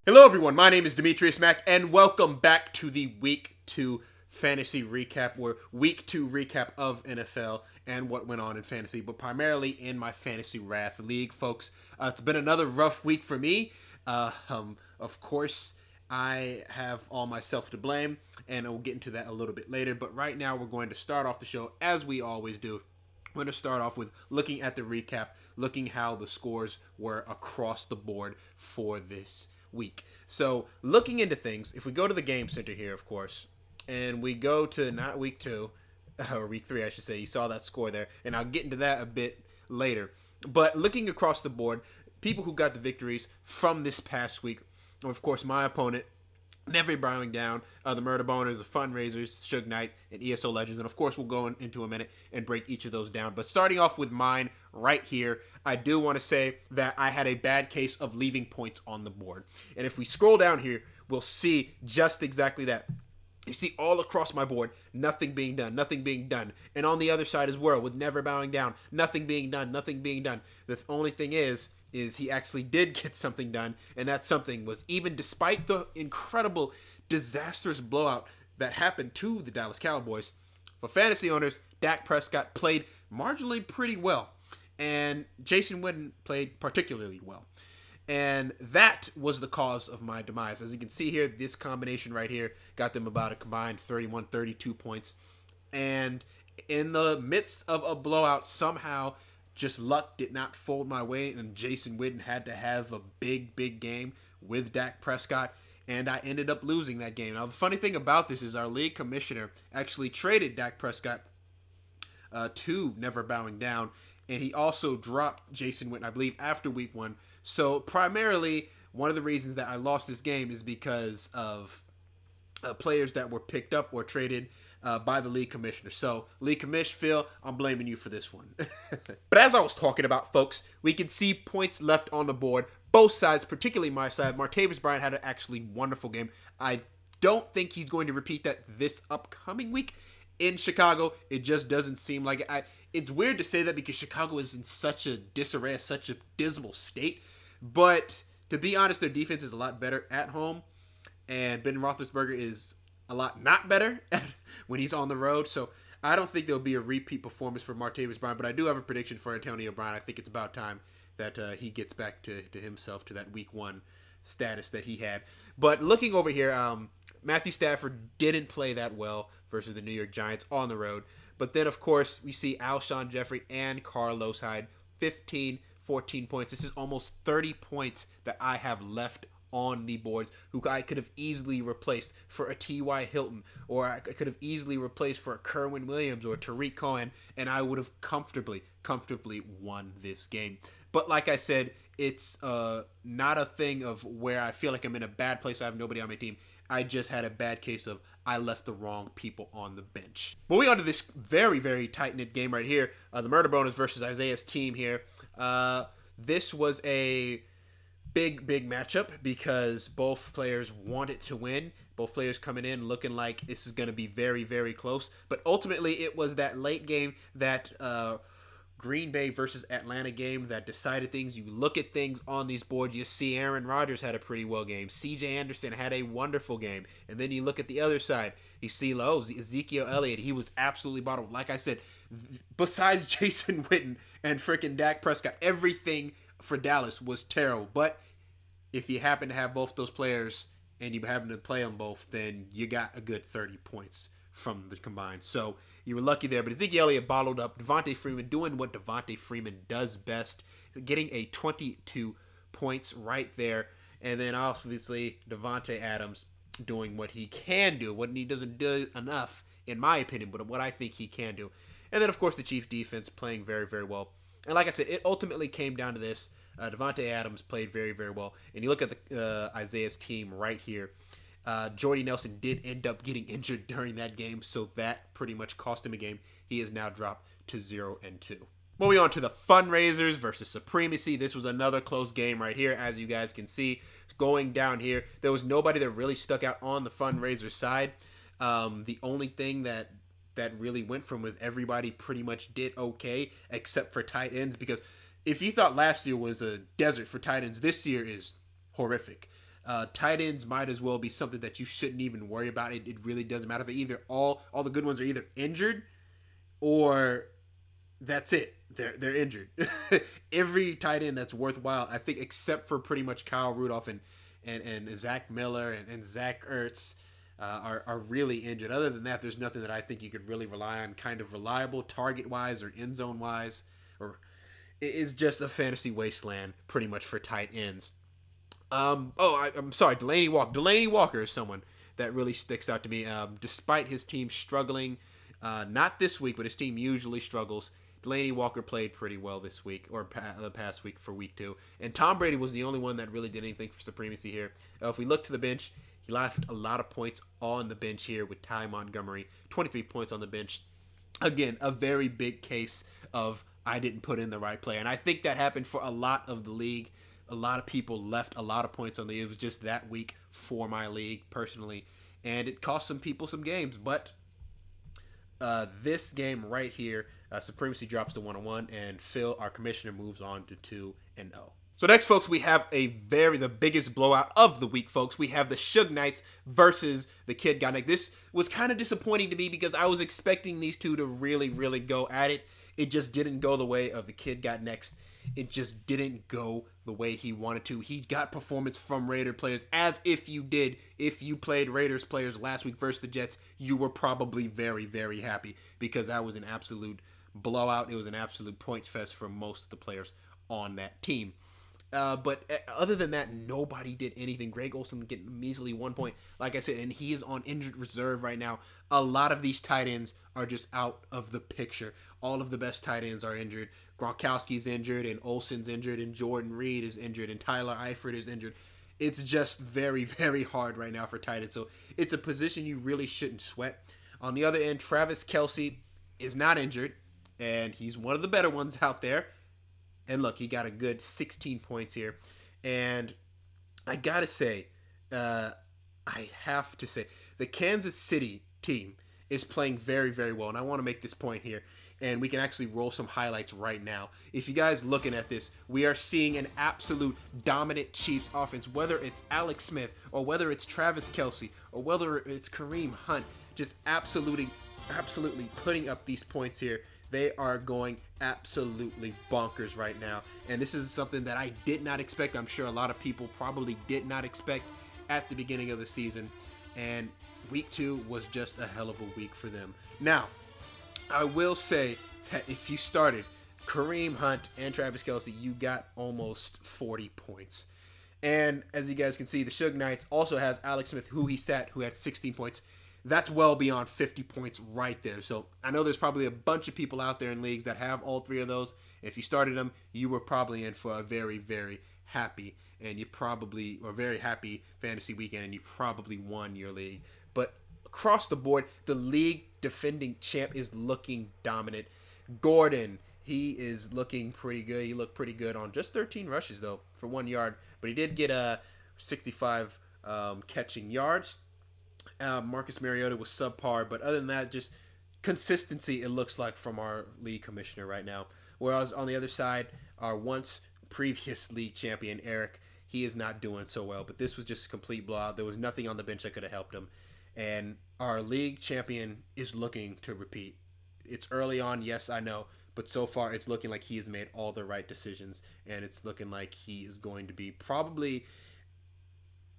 Hello everyone, my name is DimitriusMac, and welcome back to the Week 2 Fantasy Recap, or Week 2 recap of NFL and what went on in fantasy, but primarily in my Fantasy Wrath League, folks. It's been another rough week for me. Of course, I have all myself to blame, and we'll get into that a little bit later, but right now we're going to start off the show, as we always do. We're going to start off with looking at the recap, looking how the scores were across the board for this week. So looking into things, if we go to the game center here, of course, and we go to not week 2 or week 3, I should say, you saw that score there, and I'll get into that a bit later. But looking across the board, people who got the victories from this past week, of course, my opponent, never bowing down, the Murder Boners, the Fundraisers, Suge Knight, and ESO Legends. And of course, we'll go into a minute and break each of those down. But starting off with mine right here, I do want to say that I had a bad case of leaving points on the board. And if we scroll down here, we'll see just exactly that. You see all across my board, nothing being done, nothing being done. And on the other side as well, with never bowing down, nothing being done, nothing being done. The only thing is he actually did get something done, and that something was, even despite the incredible, disastrous blowout that happened to the Dallas Cowboys, for fantasy owners, Dak Prescott played marginally pretty well, and Jason Witten played particularly well. And that was the cause of my demise. As you can see here, this combination right here got them about a combined 31, 32 points. And in the midst of a blowout, somehow just luck did not fold my way, and Jason Witten had to have a big game with Dak Prescott, and I ended up losing that game. Now, the funny thing about this is our league commissioner actually traded Dak Prescott to never bowing down, and he also dropped Jason Witten, I believe, after week 1. So primarily, one of the reasons that I lost this game is because of players that were picked up or traded by the league commissioner. So, league commissioner Phil, I'm blaming you for this one. But as I was talking about, folks, we can see points left on the board. Both sides, particularly my side. Martavis Bryant had an actually wonderful game. I don't think he's going to repeat that this upcoming week in Chicago. It just doesn't seem like it. It's weird to say that because Chicago is in such a disarray, such a dismal state. But to be honest, their defense is a lot better at home. And Ben Roethlisberger is a lot not better when he's on the road. So I don't think there'll be a repeat performance for Martavis Bryant, but I do have a prediction for Antonio Brown. I think it's about time that he gets back to himself, to that week 1 status that he had. But looking over here, Matthew Stafford didn't play that well versus the New York Giants on the road. But then, of course, we see Alshon Jeffrey and Carlos Hyde, 15, 14 points. This is almost 30 points that I have left on the boards, who I could have easily replaced for a T.Y. Hilton, or I could have easily replaced for a Kerwin Williams or Tariq Cohen, and I would have comfortably won this game. But like I said, it's not a thing of where I feel like I'm in a bad place, I have nobody on my team. I just had a bad case of I left the wrong people on the bench. Moving on to this very tight-knit game right here, the Murder Bonus versus Isaiah's team here. This was a big matchup because both players wanted to win. Both players coming in looking like this is going to be very close. But ultimately, it was that late game, that Green Bay versus Atlanta game, that decided things. You look at things on these boards, you see Aaron Rodgers had a pretty well game. C.J. Anderson had a wonderful game. And then you look at the other side, you see Ezekiel Elliott. He was absolutely bottled. Like I said, besides Jason Witten and freaking Dak Prescott, everything for Dallas was terrible. But if you happen to have both those players and you happen to play them both, then you got a good 30 points from the combined. So you were lucky there. But Ezekiel Elliott bottled up. Devontae Freeman doing what Devontae Freeman does best, getting a 22 points right there. And then obviously Devontae Adams doing what he can do, what he doesn't do enough, in my opinion, but what I think he can do. And then, of course, the Chiefs defense playing very well. And like I said, it ultimately came down to this. Devontae Adams played very well. And you look at the Isaiah's team right here. Jordy Nelson did end up getting injured during that game, so that pretty much cost him a game. He is now dropped to 0-2. Moving on to the Fundraisers versus Supremacy. This was another close game right here, as you guys can see. Going down here, there was nobody that really stuck out on the Fundraiser side. The only thing that really went from was everybody pretty much did okay, except for tight ends, because if you thought last year was a desert for tight ends, this year is horrific. Tight ends might as well be something that you shouldn't even worry about. It really doesn't matter. They either all the good ones are either injured or that's it. They're injured. Every tight end that's worthwhile, I think, except for pretty much Kyle Rudolph and Zach Miller and Zach Ertz, are really injured. Other than that, there's nothing that I think you could really rely on kind of reliable target-wise or end zone-wise. Or it's just a fantasy wasteland pretty much for tight ends. I'm sorry, Delaney Walker. Delaney Walker is someone that really sticks out to me. Despite his team struggling, not this week, but his team usually struggles. Delaney Walker played pretty well this week, or the past week for week 2. And Tom Brady was the only one that really did anything for Supremacy here. If we look to the bench, he left a lot of points on the bench here with Ty Montgomery. 23 points on the bench. Again, a very big case of I didn't put in the right player. And I think that happened for a lot of the league. A lot of people left a lot of points on the league. It was just that week for my league, personally. And it cost some people some games. But this game right here, Supremacy drops to 1-1, and Phil, our commissioner, moves on to 2-0. So next, folks, we have the biggest blowout of the week, folks. We have the Suge Knights versus the Kid Got Next. This was kind of disappointing to me because I was expecting these two to really, really go at it. It just didn't go the way of the Kid Got Next. It just didn't go the way he wanted to. He got performance from Raider players, as if you did. If you played Raiders players last week versus the Jets, you were probably very, very happy because that was an absolute blowout. It was an absolute point fest for most of the players on that team. But other than that, nobody did anything. Greg Olsen getting measly 1 point, like I said, and he is on injured reserve right now. A lot of these tight ends are just out of the picture. All of the best tight ends are injured. Gronkowski's injured, and Olsen's injured, and Jordan Reed is injured, and Tyler Eifert is injured. It's just very, very hard right now for tight ends. So it's a position you really shouldn't sweat. On the other end, Travis Kelce is not injured, and he's one of the better ones out there. And look, he got a good 16 points here. And I gotta say, the Kansas City team is playing very, very well. And I want to make this point here. And we can actually roll some highlights right now. If you guys looking at this, we are seeing an absolute dominant Chiefs offense, whether it's Alex Smith or whether it's Travis Kelce or whether it's Kareem Hunt, just absolutely putting up these points here. They are going absolutely bonkers right now. And this is something that I did not expect. I'm sure a lot of people probably did not expect at the beginning of the season. And week 2 was just a hell of a week for them. Now, I will say that if you started Kareem Hunt and Travis Kelce, you got almost 40 points. And as you guys can see, the Suge Knights also has Alex Smith, who had 16 points. That's well beyond 50 points right there. So I know there's probably a bunch of people out there in leagues that have all 3 of those. If you started them, you were probably in for a very, very happy very happy fantasy weekend, and you probably won your league. But across the board, the league defending champ is looking dominant. Gordon, he is looking pretty good. He looked pretty good on just 13 rushes, though, for 1 yard. But he did get 65 catching yards. Marcus Mariota was subpar, but other than that, just consistency, it looks like, from our league commissioner right now. Whereas on the other side, our once previous league champion, Eric, he is not doing so well. But this was just a complete blowout. There was nothing on the bench that could have helped him. And our league champion is looking to repeat. It's early on, yes, I know. But so far, it's looking like he has made all the right decisions. And it's looking like he is going to be probably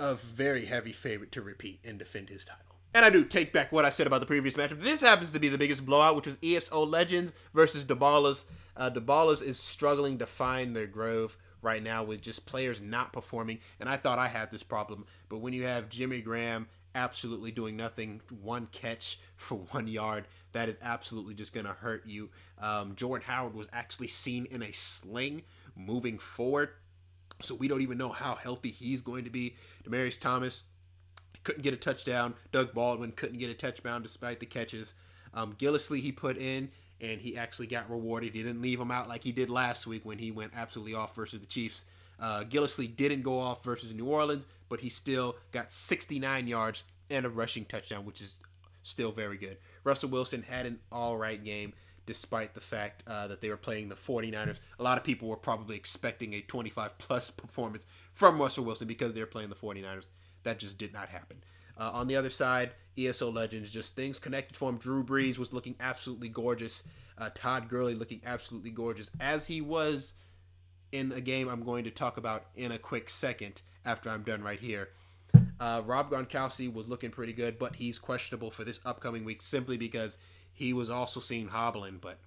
a very heavy favorite to repeat and defend his title. And I do take back what I said about the previous matchup. This happens to be the biggest blowout, which was ESO Legends versus DeBallers. DeBallers is struggling to find their groove right now with just players not performing. And I thought I had this problem. But when you have Jimmy Graham absolutely doing nothing, 1 catch for 1 yard, that is absolutely just going to hurt you. Jordan Howard was actually seen in a sling moving forward. So we don't even know how healthy he's going to be. Demaryius Thomas couldn't get a touchdown. Doug Baldwin couldn't get a touchdown despite the catches. Gillislee he put in, and he actually got rewarded. He didn't leave him out like he did last week when he went absolutely off versus the Chiefs. Gillislee didn't go off versus New Orleans, but he still got 69 yards and a rushing touchdown, which is still very good. Russell Wilson had an all right game despite the fact that they were playing the 49ers. A lot of people were probably expecting a 25-plus performance from Russell Wilson because they were playing the 49ers. That just did not happen. On the other side, ESO Legends, just things connected for him. Drew Brees was looking absolutely gorgeous. Todd Gurley looking absolutely gorgeous, as he was in a game I'm going to talk about in a quick second after I'm done right here. Rob Gronkowski was looking pretty good, but he's questionable for this upcoming week simply because he was also seen hobbling. But,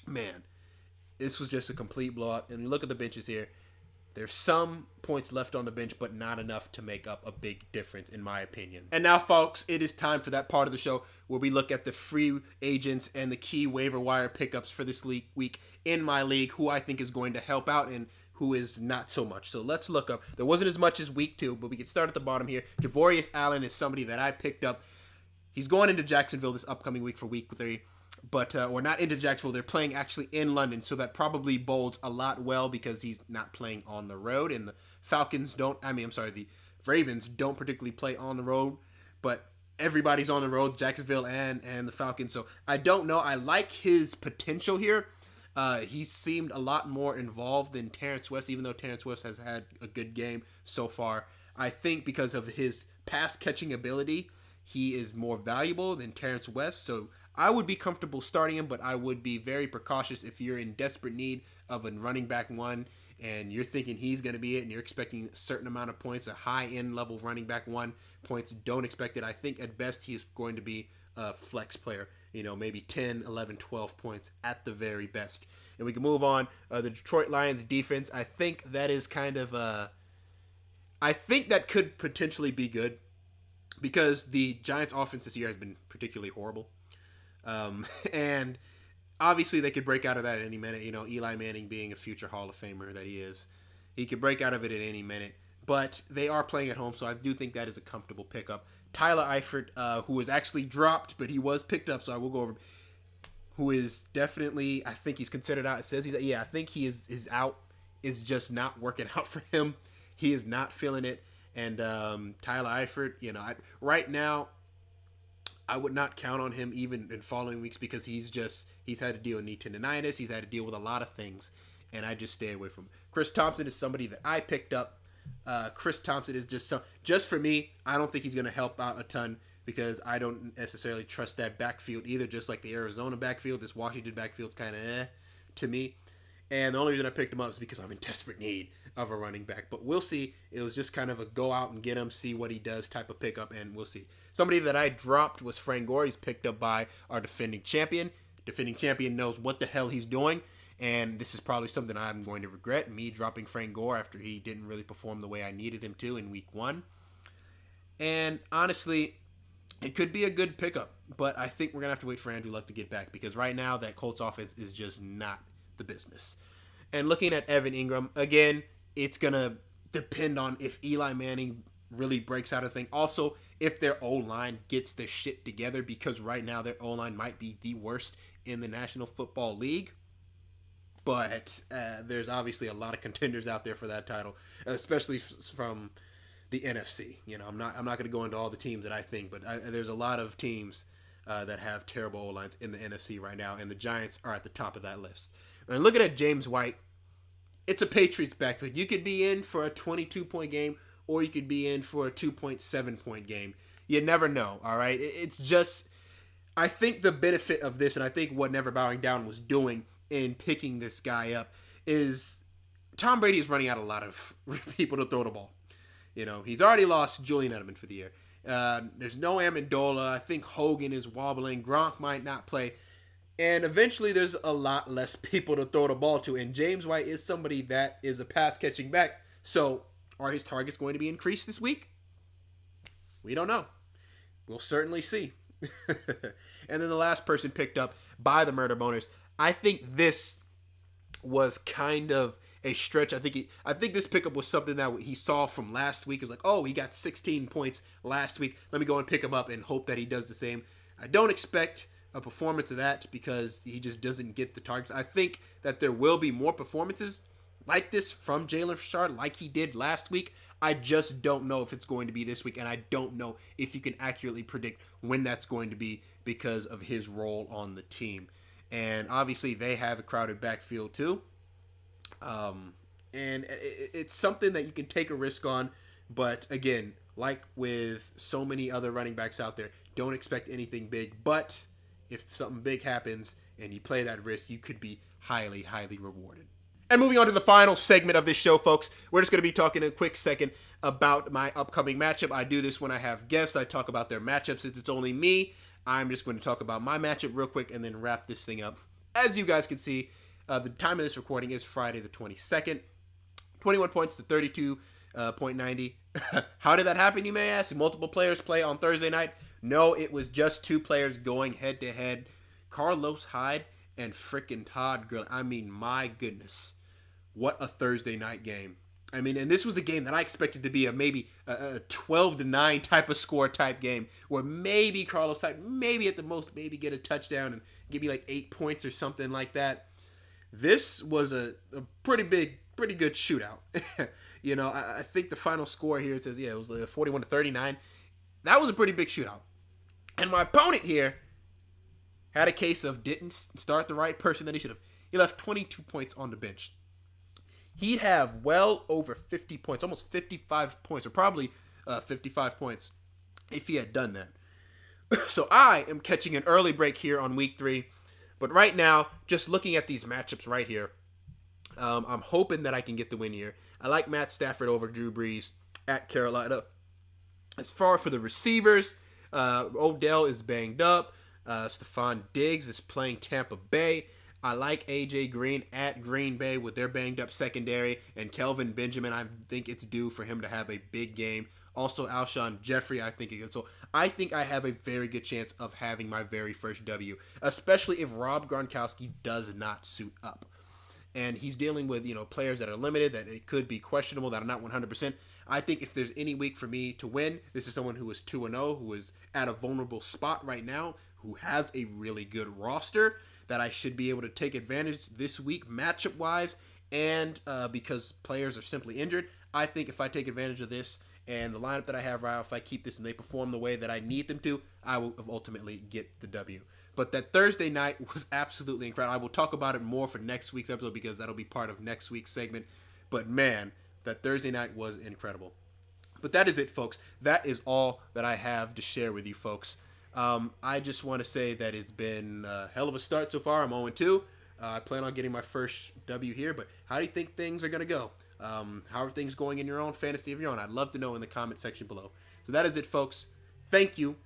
man, this was just a complete blowout. And look at the benches here. There's some points left on the bench, but not enough to make up a big difference, in my opinion. And now, folks, it is time for that part of the show where we look at the free agents and the key waiver wire pickups for this week in my league, who I think is going to help out and who is not so much. So let's look up. There wasn't as much as week 2, but we can start at the bottom here. Javorius Allen is somebody that I picked up. He's going into Jacksonville this upcoming week for week 3. But or not into Jacksonville, they're playing actually in London, so that probably bodes a lot well because he's not playing on the road, and the the Ravens don't particularly play on the road, but everybody's on the road, Jacksonville and the Falcons, so I don't know. I like his potential here. He seemed a lot more involved than Terrence West, even though Terrence West has had a good game so far. I think because of his pass catching ability, he is more valuable than Terrence West, so I would be comfortable starting him, but I would be very precautious if you're in desperate need of a running back 1 and you're thinking he's going to be it and you're expecting a certain amount of points, a high-end level running back 1 points. Don't expect it. I think at best he's going to be a flex player, maybe 10, 11, 12 points at the very best. And we can move on. The Detroit Lions defense, I think that is kind of I think that could potentially be good because the Giants offense this year has been particularly horrible. And obviously they could break out of that at any minute. Eli Manning being a future Hall of Famer that he is, he could break out of it at any minute. But they are playing at home, so I do think that is a comfortable pickup. Tyler Eifert, who was actually dropped, but he was picked up, so I will go over him. Who is definitely, I think he's considered out. It says I think he is out. It's just not working out for him. He is not feeling it. And Tyler Eifert, right now, I would not count on him even in following weeks because he's had to deal with knee tendonitis. He's had to deal with a lot of things, and I just stay away from him. Chris Thompson is somebody that I picked up. Chris Thompson is just for me, I don't think he's going to help out a ton because I don't necessarily trust that backfield either, just like the Arizona backfield. This Washington backfield's kind of to me. And the only reason I picked him up is because I'm in desperate need of a running back. But we'll see. It was just kind of a go out and get him, see what he does type of pickup, and we'll see. Somebody that I dropped was Frank Gore. He's picked up by our defending champion. Defending champion knows what the hell he's doing, and this is probably something I'm going to regret, me dropping Frank Gore after he didn't really perform the way I needed him to in week 1. And honestly, it could be a good pickup, but I think we're going to have to wait for Andrew Luck to get back because right now that Colts offense is just not the business. And looking at Evan Ingram, again, it's going to depend on if Eli Manning really breaks out of thing. Also, if their O-line gets their shit together, because right now their O-line might be the worst in the National Football League. But there's obviously a lot of contenders out there for that title, especially from the NFC. I'm not going to go into all the teams that I think, but there's a lot of teams that have terrible O-lines in the NFC right now, and the Giants are at the top of that list. And looking at James White, it's a Patriots backfield. You could be in for a 22-point game, or you could be in for a 2.7-point game. You never know, all right? It's just, I think the benefit of this, and I think what Never Bowing Down was doing in picking this guy up, is Tom Brady is running out a lot of people to throw the ball. He's already lost Julian Edelman for the year. There's no Amendola. I think Hogan is wobbling. Gronk might not play. And eventually there's a lot less people to throw the ball to. And James White is somebody that is a pass-catching back. So are his targets going to be increased this week? We don't know. We'll certainly see. And then the last person picked up by the Murder Boners. I think this was kind of a stretch. I think this pickup was something that he saw from last week. It was like, oh, he got 16 points last week. Let me go and pick him up and hope that he does the same. I don't expect a performance of that because he just doesn't get the targets. I think that there will be more performances like this from Jalen Richard like he did last week. I just don't know if it's going to be this week, and I don't know if you can accurately predict when that's going to be because of his role on the team. And obviously they have a crowded backfield too. And it's something that you can take a risk on. But again, like with so many other running backs out there, don't expect anything big. But if something big happens and you play that risk, you could be highly, highly rewarded. And moving on to the final segment of this show, folks, we're just going to be talking in a quick second about my upcoming matchup. I do this when I have guests. I talk about their matchups. Since it's only me, I'm just going to talk about my matchup real quick and then wrap this thing up. As you guys can see, the time of this recording is Friday the 22nd. 21 points to 32.90. How did that happen, you may ask? Multiple players play on Thursday night? No, it was just 2 players going head-to-head. Carlos Hyde and frickin' Todd Gurley. I mean, my goodness. What a Thursday night game. I mean, and this was a game that I expected to be maybe a 12-9 type of score type game where maybe Carlos Hyde, maybe at the most, maybe get a touchdown and give me like 8 points or something like that. This was a pretty good shootout. You know, I think the final score here, it says, it was 41-39. That was a pretty big shootout. And my opponent here had a case of didn't start the right person that he should have. He left 22 points on the bench. He'd have well over 50 points, almost 55 points, or probably 55 points if he had done that. So I am catching an early break here on week 3. But right now, just looking at these matchups right here, I'm hoping that I can get the win here. I like Matt Stafford over Drew Brees at Carolina. As far for the receivers, Odell is banged up. Stephon Diggs is playing Tampa Bay. I like A.J. Green at Green Bay with their banged-up secondary. And Kelvin Benjamin, I think it's due for him to have a big game. Also, Alshon Jeffrey, I think it is. So I think I have a very good chance of having my very first W, especially if Rob Gronkowski does not suit up. And he's dealing with, players that are limited, that it could be questionable, that are not 100%. I think if there's any week for me to win, this is someone who is 2-0, who is at a vulnerable spot right now, who has a really good roster that I should be able to take advantage this week matchup-wise, and because players are simply injured. I think if I take advantage of this and the lineup that I have right now, if I keep this and they perform the way that I need them to, I will ultimately get the W. But that Thursday night was absolutely incredible. I will talk about it more for next week's episode because that'll be part of next week's segment. But man, that Thursday night was incredible. But that is it, folks. That is all that I have to share with you, folks. I just want to say that it's been a hell of a start so far. I'm 0-2. I plan on getting my first W here, but how do you think things are going to go? How are things going in your own fantasy of your own? I'd love to know in the comment section below. So that is it, folks. Thank you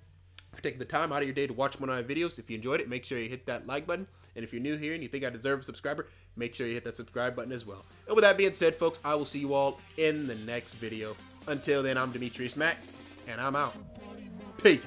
for taking the time out of your day to watch one of my videos. If you enjoyed it, make sure you hit that like button. And if you're new here and you think I deserve a subscriber, make sure you hit that subscribe button as well. And with that being said, folks, I will see you all in the next video. Until then, I'm DimitriusMac, and I'm out. Peace.